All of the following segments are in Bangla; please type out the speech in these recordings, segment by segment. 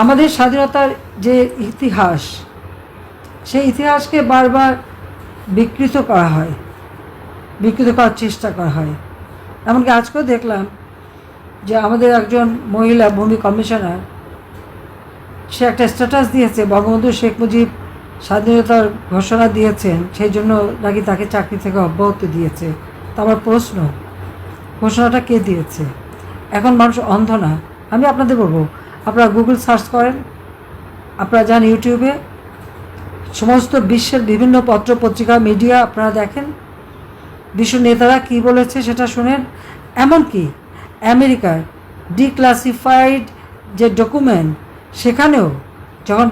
আমাদের স্বাধীনতার যে ইতিহাস, সেই ইতিহাসকে বারবার বিকৃত করা হয়, বিকৃত করার চেষ্টা করা হয়। এমনকি আজকেও দেখলাম যে আমাদের একজন মহিলা ভূমি কমিশনার, সে একটা স্ট্যাটাস দিয়েছে, বঙ্গবন্ধু শেখ মুজিব স্বাধীনতার ঘোষণা দিয়েছেন, সেই জন্য নাকি তাকে চাকরি থেকে অব্যাহতি দিয়েছে। তো আমার প্রশ্ন, ঘোষণাটা কে দিয়েছে? এখন মানুষ অন্ধ না। আমি আপনাদের বলবো, আপনারা গুগল সার্চ করেন, আপনারা যান ইউটিউবে, সমস্ত বিশ্বের বিভিন্ন পত্র পত্রিকা মিডিয়া আপনারা দেখেন, বিশ্ব নেতারা কী বলেছে সেটা শুনেন। এমনকি আমেরিকার ডিক্লাসিফাইড যে ডকুমেন্ট, সেখানেও যখন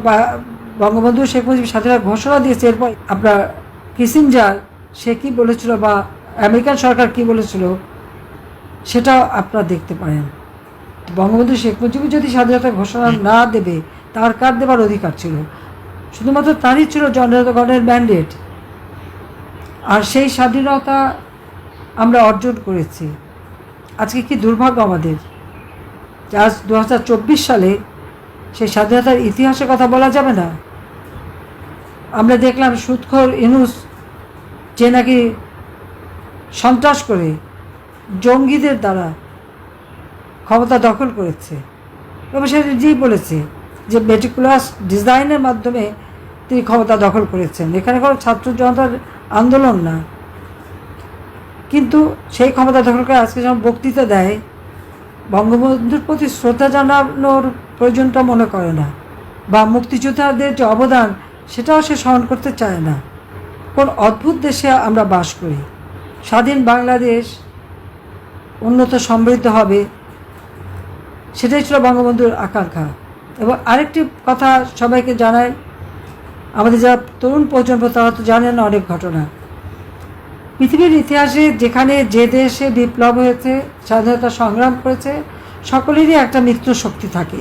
বঙ্গবন্ধু শেখ মুজিব স্বাধীনতার ঘোষণা দিয়েছে, এরপর আপনার কিসিঞ্জার সে কী বলেছিল বা আমেরিকান সরকার কী বলেছিল সেটাও আপনারা দেখতে পারেন। বঙ্গবন্ধু শেখ মুজিব যদি স্বাধীনতার ঘোষণা না দেবে, তার কার দেবার অধিকার ছিল? শুধুমাত্র তারই ছিল জনগণের ম্যান্ডেট। আর সেই স্বাধীনতা আমরা অর্জন করেছি। আজকে কি দুর্ভাগ্য আমাদের যে আজ 2024 সালে সেই স্বাধীনতার ইতিহাসের কথা বলা যাবে না। আমরা দেখলাম সুদখোর ইউনূস, যে নাকি সন্ত্রাস করে জঙ্গিদের দ্বারা ক্ষমতা দখল করেছে, এবং সে নিজেই বলেছে যে মেটিকুলাস ডিজাইনের মাধ্যমে তিনি ক্ষমতা দখল করেছেন, এখানে কোনো ছাত্র জনতার আন্দোলন না। কিন্তু সেই ক্ষমতা দখল করে আজকে যখন বক্তৃতা দেয়, বঙ্গবন্ধুর প্রতি শ্রদ্ধা জানানোর প্রয়োজনটা মনে করে না, বা মুক্তিযোদ্ধাদের যে অবদান সেটাও সে স্মরণ করতে চায় না। কোন অদ্ভুত দেশে আমরা বাস করি। স্বাধীন বাংলাদেশ উন্নত সমৃদ্ধ হবে, সেটাই ছিল বঙ্গবন্ধুর আকাঙ্ক্ষা। এবং আরেকটি কথা সবাইকে জানাই, আমাদের যারা তরুণ প্রজন্ম তারা তো জানেন না অনেক ঘটনা। পৃথিবীর ইতিহাসে যেখানে যে দেশে বিপ্লব হয়েছে, স্বাধীনতা সংগ্রাম করেছে, সকলেরই একটা মিত্র শক্তি থাকে।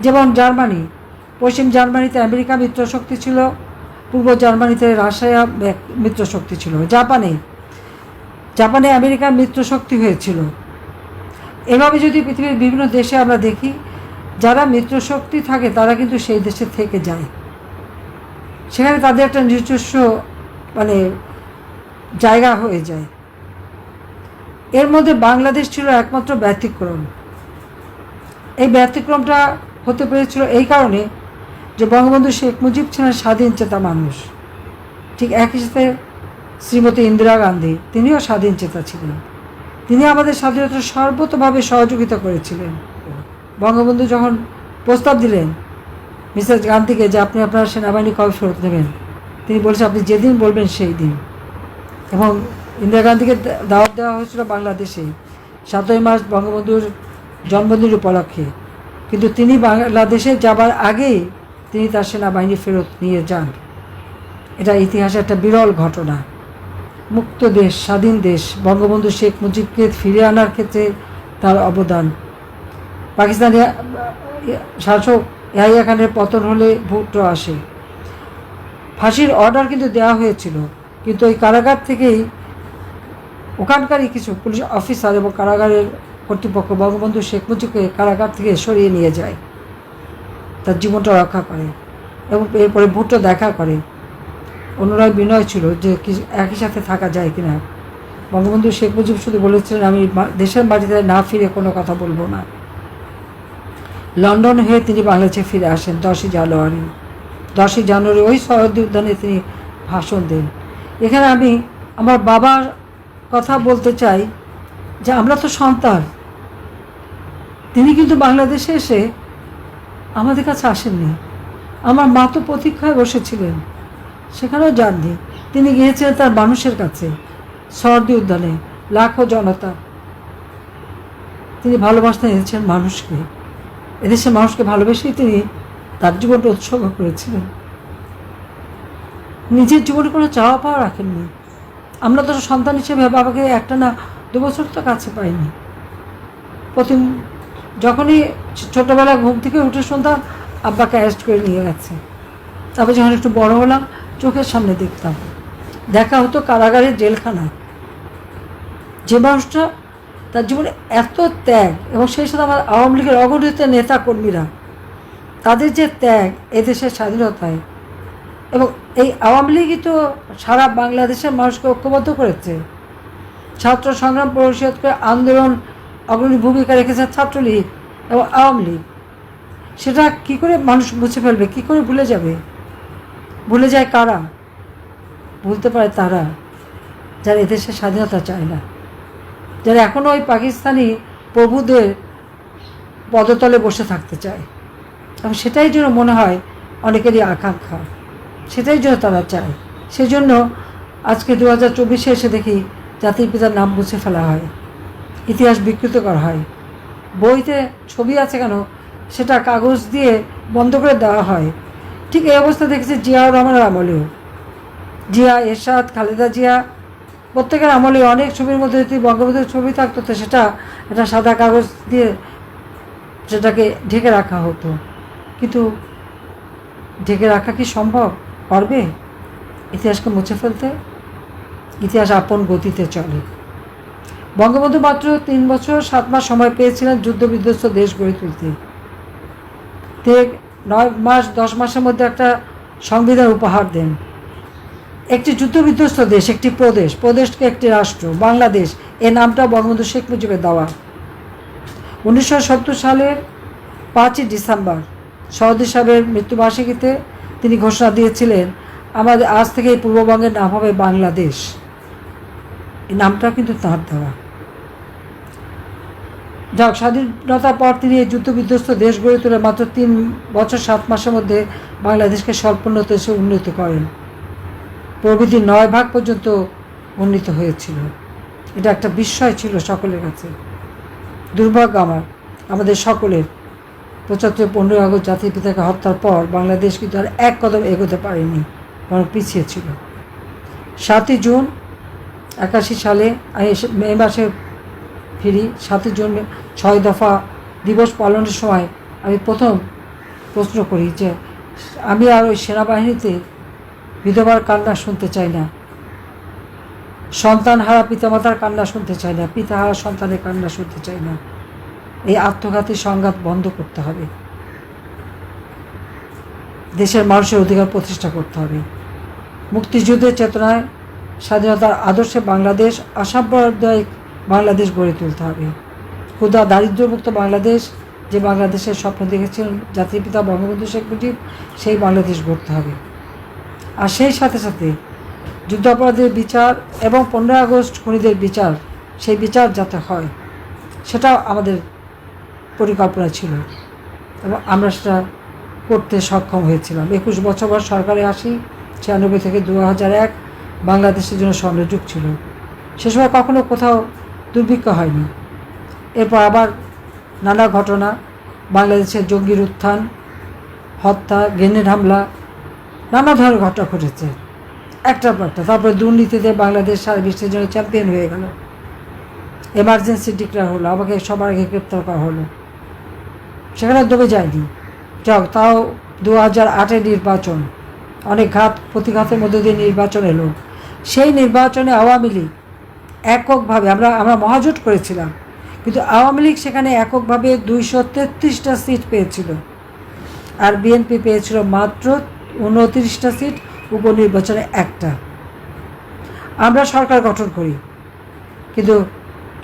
যেমন জার্মানি, পশ্চিম জার্মানিতে আমেরিকা মিত্র শক্তি ছিল, পূর্ব জার্মানিতে রাশিয়া মিত্র শক্তি ছিল, জাপানে আমেরিকার মিত্র শক্তি হয়েছিল। এভাবে যদি পৃথিবীর বিভিন্ন দেশে আমরা দেখি, যারা মিত্র শক্তি থাকে তারা কিন্তু সেই দেশে থেকে যায়, সেখানে তাদের একটা নিজস্ব জায়গা হয়ে যায়। এর মধ্যে বাংলাদেশ ছিল একমাত্র ব্যতিক্রম। এই ব্যতিক্রমটা হতে পেরেছিল এই কারণে যে বঙ্গবন্ধু শেখ মুজিব ছিলেন স্বাধীন চেতা মানুষ। ঠিক একই সাথে শ্রীমতী ইন্দিরা গান্ধী, তিনিও স্বাধীন চেতা ছিলেন। তিনি আমাদের স্বাধীনতা সর্বতোভাবে সহযোগিতা করেছিলেন। বঙ্গবন্ধু যখন প্রস্তাব দিলেন মিসেস গান্ধীকে যে আপনি আপনার সেনাবাহিনী কবে ফেরত নেবেন, তিনি বলেছেন আপনি যেদিন বলবেন সেই দিন। এবং ইন্দিরা গান্ধীকে দাওয়াত দেওয়া হয়েছিল বাংলাদেশে 7ই মার্চ বঙ্গবন্ধুর জন্মদিন উপলক্ষে, কিন্তু তিনি বাংলাদেশে যাবার আগেই তিনি তার সেনাবাহিনী ফেরত নিয়ে যান। এটা ইতিহাসে একটা বিরল ঘটনা। মুক্ত দেশ, স্বাধীন দেশ, বঙ্গবন্ধু শেখ মুজিবকে ফিরিয়ে আনার ক্ষেত্রে তার অবদান। পাকিস্তানি শাসক ইয়াহিয়া খানের পতন হলে ভুট্টো আসে, ফাঁসির অর্ডার কিন্তু দেওয়া হয়েছিল, কিন্তু ওই কারাগার থেকেই ওখানকারই কিছু পুলিশ অফিসার এবং কারাগারের কর্তৃপক্ষ বঙ্গবন্ধু শেখ মুজিবকে কারাগার থেকে সরিয়ে নিয়ে যায়, তার জীবনটা রক্ষা করে। এবং এরপরে ভুট্টো দেখা করে, অনুরাগ বিনয় ছিল যে একই সাথে থাকা যায় কিনা। বঙ্গবন্ধু শেখ মুজিব শুধু বলেছিলেন আমি দেশের মাটিতে না ফিরে কোনো কথা বলবো না। লন্ডন হয়ে তিনি বাংলাদেশে ফিরে আসেন 10ই জানুয়ারি ওই শহীদ উদ্যানে তিনি ভাষণ দেন। এখানে আমি আমার বাবার কথা বলতে চাই যে আমরা তো সন্তান। তিনি কিন্তু বাংলাদেশে এসে আমাদের কাছে আসেননি। আমার মা তো প্রতীক্ষায় বসেছিলেন, সেখানেও যাননি। তিনি গিয়েছিলেন তার মানুষের কাছে, শহীদ উদ্যানে লাখো জনতা। তিনি ভালোবাসতে এনেছেন মানুষকে, এদেশের মানুষকে ভালোবেসেই তিনি তার জীবনটা উৎসর্গ করেছিলেন। নিজের জীবনে কোনো চাওয়া পাওয়া রাখেননি। আমরা তো সন্তান হিসেবে বাবাকে 1 না 2 বছর তো কাছে পাইনি। প্রথম যখনই ছোটোবেলা ঘুম থেকে উঠে শুনতাম আব্বাকে অ্যারেস্ট করে নিয়ে গেছে, তারপর যখন একটু বড় হলাম চোখের সামনে দেখতাম, দেখা হতো কারাগারের জেলখানায়। যে মানুষটা তার জীবনে এত ত্যাগ, এবং সেই সাথে আমার আওয়ামী লীগের অগণিত নেতা কর্মীরা তাদের যে ত্যাগ এদেশের স্বাধীনতায়, এবং এই আওয়ামী লীগই তো সারা বাংলাদেশের মানুষকে ঐক্যবদ্ধ করেছে। ছাত্র সংগ্রাম পরিষদ করে আন্দোলন অগ্রণী ভূমিকা রেখেছে ছাত্রলীগ এবং আওয়ামী লীগ। সেটা কী করে মানুষ মুছে ফেলবে, কী করে ভুলে যাবে? ভুলে যায় কারা? ভুলতে পারে তারা যারা এদেশের স্বাধীনতা চায় না, যারা এখনও ওই পাকিস্তানি প্রভুদের পদতলে বসে থাকতে চায়। এবং সেটাই জন্য মনে হয় অনেকেরই আকাঙ্ক্ষা, সেটাই জন্য তারা চায়। সেই জন্য আজকে 2024-এ এসে দেখি জাতির পিতার নাম মুছে ফেলা হয়, ইতিহাস বিকৃত করা হয়। বইতে ছবি আছে কেন, সেটা কাগজ দিয়ে বন্ধ করে দেওয়া হয়। ঠিক এই অবস্থা দেখেছি জিয়াউর রহমানের আমলেও। জিয়া, এরশাদ, খালেদা জিয়া প্রত্যেকের আমলে অনেক ছবির মধ্যে যদি বঙ্গবন্ধুর ছবি থাকতো তো সেটা একটা সাদা কাগজ দিয়ে সেটাকে ঢেকে রাখা হতো। কিন্তু ঢেকে রাখা কি সম্ভব? পারবে ইতিহাসকে মুছে ফেলতে? ইতিহাস আপন গতিতে চলে। বঙ্গবন্ধু মাত্র 3 বছর 7 মাস সময় পেয়েছিলেন যুদ্ধবিধ্বস্ত দেশ গড়ে তুলতে। 9 মাস 10 মাসের মধ্যে একটা সংবিধান উপহার দেন। একটি যুদ্ধবিধ্বস্ত দেশ, একটি প্রদেশকে একটি রাষ্ট্র, বাংলাদেশ, এর নামটা বঙ্গবন্ধু শেখ মুজিবের দেওয়া। 1970 সালের 5ই ডিসেম্বর সৌদি সাহেবের মৃত্যুবার্ষিকীতে তিনি ঘোষণা দিয়েছিলেন, আমাদের আজ থেকে এই পূর্ববঙ্গের নাম হবে বাংলাদেশ। এই নামটা কিন্তু তাঁর দেওয়া। যাক, স্বাধীনতার পর তিনি এই যুদ্ধবিধ্বস্ত দেশ গড়ে তুলে মাত্র 3 বছর 7 মাসের মধ্যে বাংলাদেশকে স্বল্পোন্নত দেশে উন্নীত করেন। প্রবৃদ্ধি 9 ভাগ পর্যন্ত উন্নীত হয়েছিল। এটা একটা বিস্ময় ছিল সকলের কাছে। দুর্ভাগ্য আমাদের সকলের 75-15 আগস্ট জাতির পিতাকে হত্যার পর বাংলাদেশ কিন্তু আর এক কদম এগোতে পারেনি, বরং পিছিয়ে ছিল। 7ই জুন 81 সালে আমি মে মাসে ফিরি। 7ই জুন 6 দফা দিবস পালনের সময় আমি প্রথম প্রশ্ন করি যে আমি আর ওই সেনাবাহিনীতে বিধবার কান্না শুনতে চাই না, সন্তান হারা পিতামাতার কান্না শুনতে চাই না, পিতা হারা সন্তানের কান্না শুনতে চাই না। এই আত্মঘাতী সংঘাত বন্ধ করতে হবে। দেশের মানুষের অধিকার প্রতিষ্ঠা করতে হবে। মুক্তিযুদ্ধের চেতনায়, স্বাধীনতার আদর্শে বাংলাদেশ, আশাব্যদায়ক বাংলাদেশ গড়ে তুলতে হবে। ক্ষুধা দারিদ্র্যমুক্ত বাংলাদেশ, যে বাংলাদেশের স্বপ্ন দেখেছিলেন জাতির পিতা বঙ্গবন্ধু শেখ মুজিব, সেই বাংলাদেশ গড়তে হবে। আর সেই সাথে সাথে যুদ্ধাপরাধীদের বিচার এবং 15 আগস্ট খুনিদের বিচার, সেই বিচার যাতে হয় সেটাও আমাদের পরিকল্পনা ছিল এবং আমরা সেটা করতে সক্ষম হয়েছিলাম। 21 বছর পর সরকারে আসি। 96 থেকে 2001 বাংলাদেশের জন্য স্বর্ণযুগ ছিল। সে সময় কখনো কোথাও দুর্ভিক্ষ হয়নি। এরপর আবার নানা ঘটনা, বাংলাদেশের জঙ্গির উত্থান, হত্যা, গ্রেনেড হামলা, নানা ধরনের ঘটনা ঘটেছে একটার পর একটা। তারপরে দুর্নীতিতে বাংলাদেশ সারা বিশ্বের জন্য চ্যাম্পিয়ন হয়ে গেল। এমার্জেন্সি ডিক্লেয়ার হলো, আমাকে সবার আগে গ্রেপ্তার করা হলো। সেখানে দমে যায়নি। যাক, তাও 2008-এর নির্বাচন, অনেক ঘাত প্রতিঘাতের মধ্যে দিয়ে নির্বাচন এলো। সেই নির্বাচনে আওয়ামী লীগ এককভাবে, আমরা মহাজোট করেছিলাম, কিন্তু আওয়ামী লীগ সেখানে এককভাবে 233টা সিট পেয়েছিল, আর বিএনপি পেয়েছিল মাত্র 29টা সিট, উপনির্বাচনে একটা। আমরা সরকার গঠন করি, কিন্তু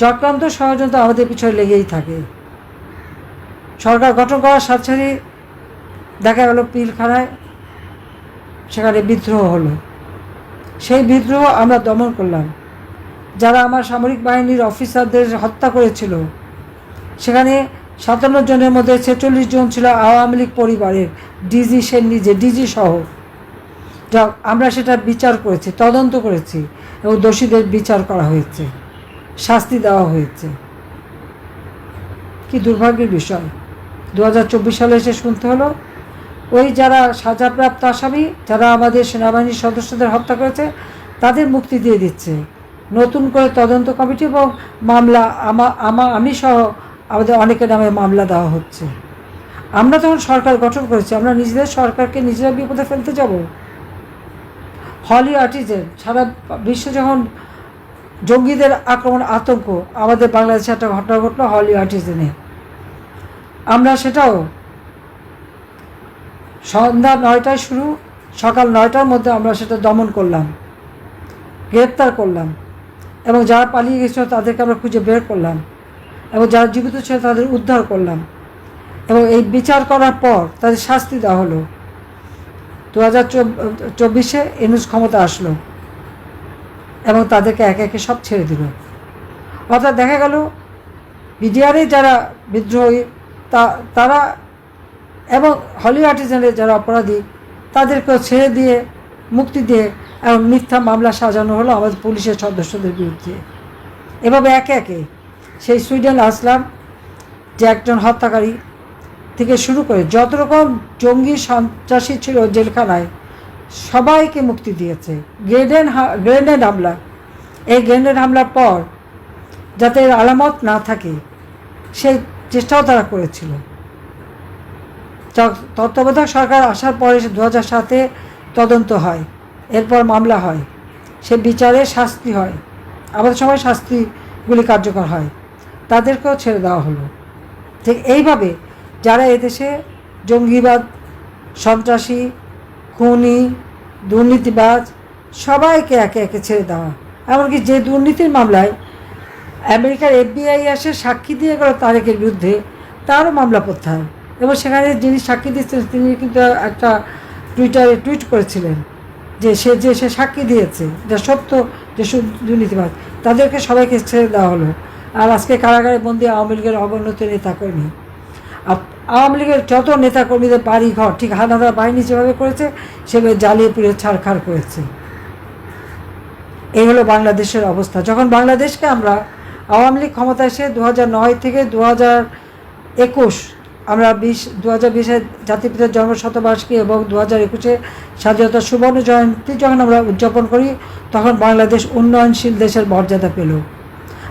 চক্রান্ত ষড়যন্ত্র আমাদের পিছনে লেগেই থাকে। সরকার গঠন করার সাথে সাথে দেখা গেল পিলখানায় সেখানে বিদ্রোহ হলো। সেই বিদ্রোহ আমরা দমন করলাম। যারা আমার সামরিক বাহিনীর অফিসারদের হত্যা করেছিল, সেখানে 57 জনের মধ্যে 46 জন ছিল আওয়ামী লীগ পরিবারের, ডিজি সেন নিজে, ডিজি সহ। যা আমরা সেটা বিচার করেছি, তদন্ত করেছি এবং দোষীদের বিচার করা হয়েছে, শাস্তি দেওয়া হয়েছে। কি দুর্ভাগ্যের বিষয়, 2024 সালে এসে শুনতে হলো ওই যারা সাজাপ্রাপ্ত আসামি, যারা আমাদের সেনাবাহিনীর সদস্যদের হত্যা করেছে, তাদের মুক্তি দিয়ে দিচ্ছে। নতুন করে তদন্ত কমিটি এবং মামলা আমি সহ আমাদের অনেকের নামে মামলা দেওয়া হচ্ছে। আমরা তখন সরকার গঠন করেছি, আমরা নিজেদের সরকারকে নিজেরা বিপদে ফেলতে যাব? হলি আর্টিজেন, সারা বিশ্বে যখন জঙ্গিদের আক্রমণ, আতঙ্ক, আমাদের বাংলাদেশে একটা ঘটনা ঘটলো হলি আর্টিজেনে। আমরা সেটাও সন্ধ্যা 9টায় শুরু, সকাল 9টার মধ্যে আমরা সেটা দমন করলাম, গ্রেপ্তার করলাম, এবং যারা পালিয়ে গেছিল তাদেরকে আমরা খুঁজে বের করলাম, এবং যারা জীবিত ছিল তাদের উদ্ধার করলাম, এবং এই বিচার করার পর তাদের শাস্তি দেওয়া হলো। 2024 ইউনূস ক্ষমতা আসলো এবং তাদেরকে একে একে সব ছেড়ে দিল। অর্থাৎ দেখা গেল বিডিআরে যারা বিদ্রোহী তারা এবং হলি আর্টিজানের যারা অপরাধী তাদেরকেও ছেড়ে দিয়ে, মুক্তি দিয়ে, এবং মিথ্যা মামলা সাজানো হলো আমাদের পুলিশের সদস্যদের বিরুদ্ধে। এভাবে একে একে সেই সুইডেন আসলাম যে একজন হত্যাকারী থেকে শুরু করে যত রকম জঙ্গি সন্ত্রাসী ছিল জেলখানায় সবাইকে মুক্তি দিয়েছে। গ্রেনেড হামলা, এই গ্রেনেড হামলার পর যাতে এর আলামত না থাকে সেই চেষ্টাও তারা করেছিল। তত্ত্বাবধায়ক সরকার আসার পরে 2007-এ তদন্ত হয়, এরপর মামলা হয়, সে বিচারে শাস্তি হয়, আমাদের সময় শাস্তিগুলি কার্যকর হয়, তাদেরকেও ছেড়ে দেওয়া হলো। ঠিক এইভাবে যারা এদেশে জঙ্গিবাদ, সন্ত্রাসী, খুনি, দুর্নীতিবাজ সবাইকে একে একে ছেড়ে দেওয়া। এমনকি যে দুর্নীতির মামলায় আমেরিকার FBI আসে সাক্ষী দিয়ে গেল তারেকের বিরুদ্ধে, তারও মামলা প্রত্যাহার। এবং সেখানে যিনি সাক্ষী দিচ্ছিলেন তিনি কিন্তু একটা টুইটারে টুইট করেছিলেন যে সে সাক্ষী দিয়েছে, যা সত্য, যে দুর্নীতিবাদ, তাদেরকে সবাইকে ছেড়ে দেওয়া হলো। আর আজকে কারাগারে বন্দী আওয়ামী লীগের অগণিত নেতাকর্মী, আওয়ামী লীগের যত নেতাকর্মীদের বাড়ি ঘর ঠিক হানাদার বাহিনী যেভাবে করেছে সেভাবে জ্বালিয়ে পুড়িয়ে ছাড়খাড় করেছে। এই হলো বাংলাদেশের অবস্থা। যখন বাংলাদেশকে আমরা আওয়ামী লীগ ক্ষমতা এসে 2009 থেকে 2021 আমরা 2020-এ জাতিপিতার জন্মশতবার্ষিকী এবং 2021-এ স্বাধীনতা সুবর্ণ জয়ন্তী যখন আমরা উদযাপন করি, তখন বাংলাদেশ উন্নয়নশীল দেশের মর্যাদা পেল।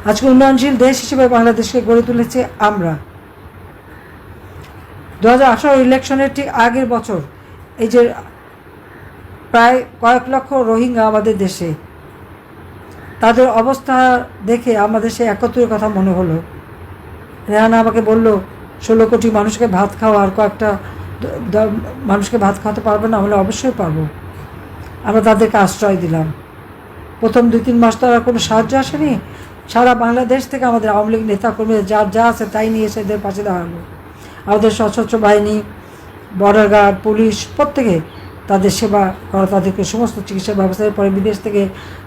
আজকে উন্নয়নশীল দেশ হিসেবে বাংলাদেশকে গড়ে তুলেছে আমরা। 2018 ইলেকশনের ঠিক আগের বছর এই যে প্রায় কয়েক লক্ষ রোহিঙ্গা আমাদের দেশে, তাদের অবস্থা দেখে আমাদের সে 71-এর কথা মনে হলো। রেহানা আমাকে বলল 16 কোটি মানুষকে ভাত খাওয়া, আর কয়েকটা মানুষকে ভাত খাওয়াতে পারবে না? আমরা অবশ্যই পারবো। আমরা তাদেরকে আশ্রয় দিলাম। প্রথম 2-3 মাস তো আর কোনো সাহায্য আসেনি। সারা বাংলাদেশ থেকে আমাদের আওয়ামী লীগ নেতাকর্মীরা যা আছে তাই নিয়ে এসে এদের পাশে দাঁড়ালো। আমাদের সশস্ত্র বাহিনী, বর্ডার গার্ড, পুলিশ প্রত্যেকে তাদের সেবা করা, তাদেরকে সমস্ত চিকিৎসা ব্যবস্থার পরে বিদেশ থেকে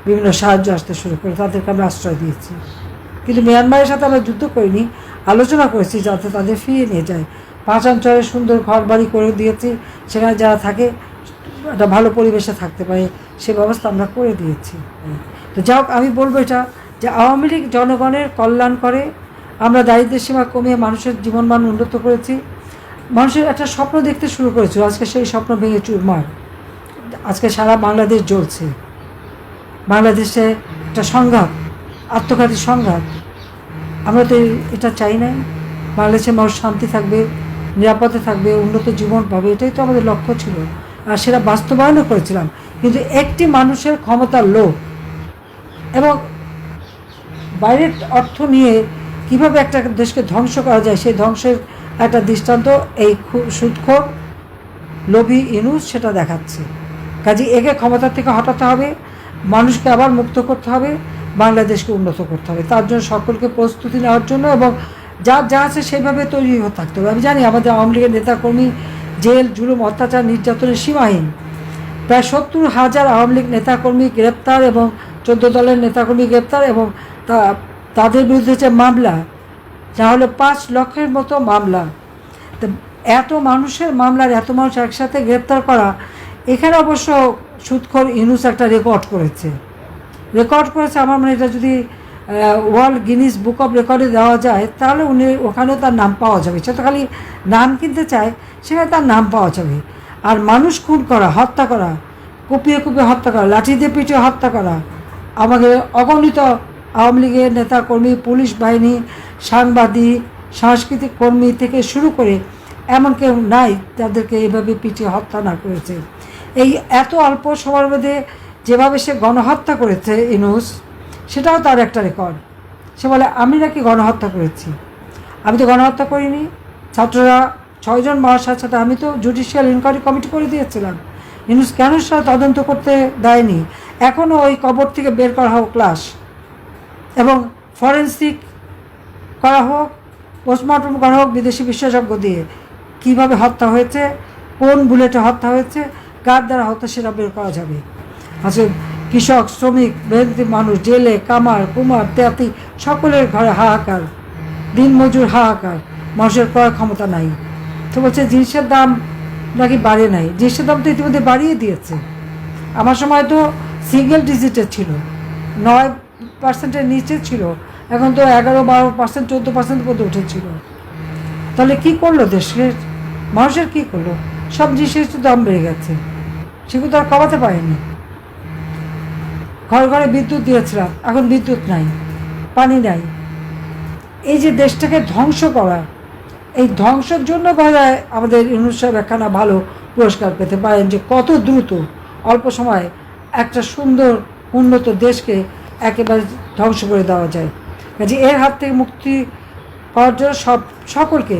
বিভিন্ন সাহায্য আসতে শুরু করে, তাদেরকে আমরা আশ্রয় দিয়েছি। কিন্তু মিয়ানমারের সাথে আমরা যুদ্ধ করিনি, আলোচনা করেছি যাতে তাদের ফিরিয়ে নিয়ে যায়। 5 অঞ্চলে সুন্দর ঘর বাড়ি করে দিয়েছি, সেখানে যারা থাকে একটা ভালো পরিবেশে থাকতে পারে সে ব্যবস্থা আমরা করে দিয়েছি। তো যাই হোক, আমি বলবো এটা যে আওয়ামী লীগ জনগণের কল্যাণ করে। আমরা দারিদ্র্যের সীমা কমিয়ে মানুষের জীবনমান উন্নত করেছি, মানুষের একটা স্বপ্ন দেখতে শুরু করেছে। আজকে সেই স্বপ্ন ভেঙে চুরমার। আজকে সারা বাংলাদেশ জ্বলছে। বাংলাদেশে একটা সংঘাত, আত্মঘাতী সংঘাত। আমরা তো এটা চাই না। বাংলাদেশের মানুষ শান্তি থাকবে, নিরাপদে থাকবে, উন্নত জীবন পাবে, এটাই তো আমাদের লক্ষ্য ছিল, আর সেটা বাস্তবায়নও করেছিলাম। কিন্তু একটি মানুষের ক্ষমতার লোভ এবং বাইরের অর্থ নিয়ে কিভাবে একটা দেশকে ধ্বংস করা যায়, সেই ধ্বংসের একটা দৃষ্টান্ত এই সুদখোর লোভী ইউনূস সেটা দেখাচ্ছে। কাজে একে ক্ষমতা থেকে হটাতে হবে, মানুষকে আবার মুক্ত করতে হবে, বাংলাদেশকে উন্নত করতে হবে। তার জন্য সকলকে প্রস্তুতি নেওয়ার জন্য এবং যা আছে সেইভাবে তৈরি হয়ে থাকতে হবে। আমি জানি আমাদের আওয়ামী লীগের নেতাকর্মী জেল, জুলুম, অত্যাচার, নির্যাতনের সীমাহীন। প্রায় 70,000 আওয়ামী লীগ নেতাকর্মী গ্রেপ্তার এবং 14 দলের নেতাকর্মী গ্রেপ্তার, এবং তাদের বিরুদ্ধে যে মামলা, যা হলো 5 লক্ষের মতো মামলা। তো এত মানুষের মামলার এত মানুষ একসাথে গ্রেপ্তার করা, এখানে অবশ্য সুদখোর ইউনূস একটা রেকর্ড করেছে। আমার মানে এটা যদি ওয়ার্ল্ড গিনিস বুক অফ রেকর্ডে দেওয়া যায় তাহলে ওখানেও তার নাম পাওয়া যাবে। সে তো খালি নাম কিনতে চায়, সেখানে তার নাম পাওয়া যাবে। আর মানুষ খুন করা, হত্যা করা, কুপিয়ে হত্যা করা, লাঠি দিয়ে পিটিয়ে হত্যা করা, আমাদের অগণিত আওয়ামী লীগের নেতাকর্মী, পুলিশ বাহিনী, সাংবাদিক, সাংস্কৃতিক কর্মী থেকে শুরু করে এমন কেউ নাই তাদেরকে এভাবে পিটিয়ে হত্যা না করেছে। এই এত অল্প সময়ের মধ্যে যেভাবে সে গণহত্যা করেছে ইউনূস, সেটাও তার একটা রেকর্ড। সে বলে আমি নাকি গণহত্যা করেছি। আমি তো গণহত্যা করিনি। ছাত্ররা 6 জন মহাশয়ের সাথে আমি তো জুডিশিয়াল ইনকোয়ারি কমিটি করে দিয়েছিলাম, ইউনূস কেন সেটা তদন্ত করতে দেয়নি? এখনও ওই কবর থেকে বের করা হোক লাশ, এবং ফরেন্সিক করা হোক, পোস্টমর্টম করা হোক বিদেশি বিশেষজ্ঞ দিয়ে, কিভাবে হত্যা হয়েছে, কোন বুলেটে হত্যা হয়েছে, কার দ্বারা হত্যা, সেটা বের করা যাবে। আচ্ছা, কৃষক, শ্রমিক, মেহনতি মানুষ, জেলে, কামার, কুমার, তেয়াতি, সকলের ঘরে হাহাকার, দিনমজুর হাহাকার, মানুষের ক্রয় ক্ষমতা নাই। তো বলছে জিনিসের দাম নাকি বাড়ে নাই। জিনিসের দাম তো ইতিমধ্যে বাড়িয়ে দিয়েছে। আমার সময় তো সিঙ্গেল ডিজিটের ছিল, 9%-এর নিচে ছিল, এখন তো 11-12%, 14% পর্যন্ত উঠেছিল। তাহলে কি করলো দেশের মানুষের, কি করলো? সব জিনিসের দাম বেড়ে গেছে, সেগুলো তো আর কমাতে পারেনি। ঘরে ঘরে বিদ্যুৎ দিয়েছিলাম, এখন বিদ্যুৎ নাই, পানি নাই। এই যে দেশটাকে ধ্বংস করা, এই ধ্বংসের জন্য বোধহয় আমাদের ইউনূস সাহেব একখানা ভালো পুরস্কার পেতে পারেন, যে কত দ্রুত অল্প সময়ে একটা সুন্দর উন্নত দেশকে একেবারে ধ্বংস করে দেওয়া যায়। কাজে এর হাত থেকে মুক্তি পাওয়ার জন্য সকলকে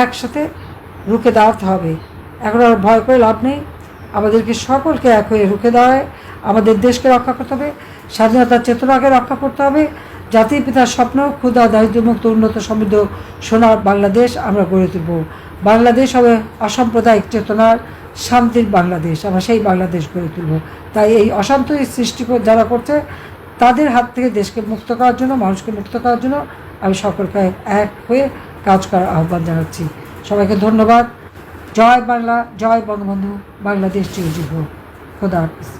একসাথে রুখে দাঁড়াতে হবে। এখন আর ভয় করে লাভ নেই, আমাদেরকে সকলকে এক হয়ে রুখে দাঁড়ায় আমাদের দেশকে রক্ষা করতে হবে, স্বাধীনতার চেতনাকে রক্ষা করতে হবে। জাতির পিতার স্বপ্ন ক্ষুধা দারিদ্র্যমুক্ত উন্নত সমৃদ্ধ সোনার বাংলাদেশ আমরা গড়ে তুলব। বাংলাদেশ হবে অসাম্প্রদায়িক চেতনার শান্তির বাংলাদেশ, আমরা সেই বাংলাদেশ গড়ে তুলব। তাই এই অশান্তি সৃষ্টি যারা করছে তাদের হাত থেকে দেশকে মুক্ত করার জন্য, মানুষকে মুক্ত করার জন্য আমি সকলকে এক হয়ে কাজ করার আহ্বান জানাচ্ছি। সবাইকে ধন্যবাদ। জয় বাংলা, জয় বঙ্গবন্ধু, বাংলাদেশ চিরজীবী হোক। খোদা হাফেজ।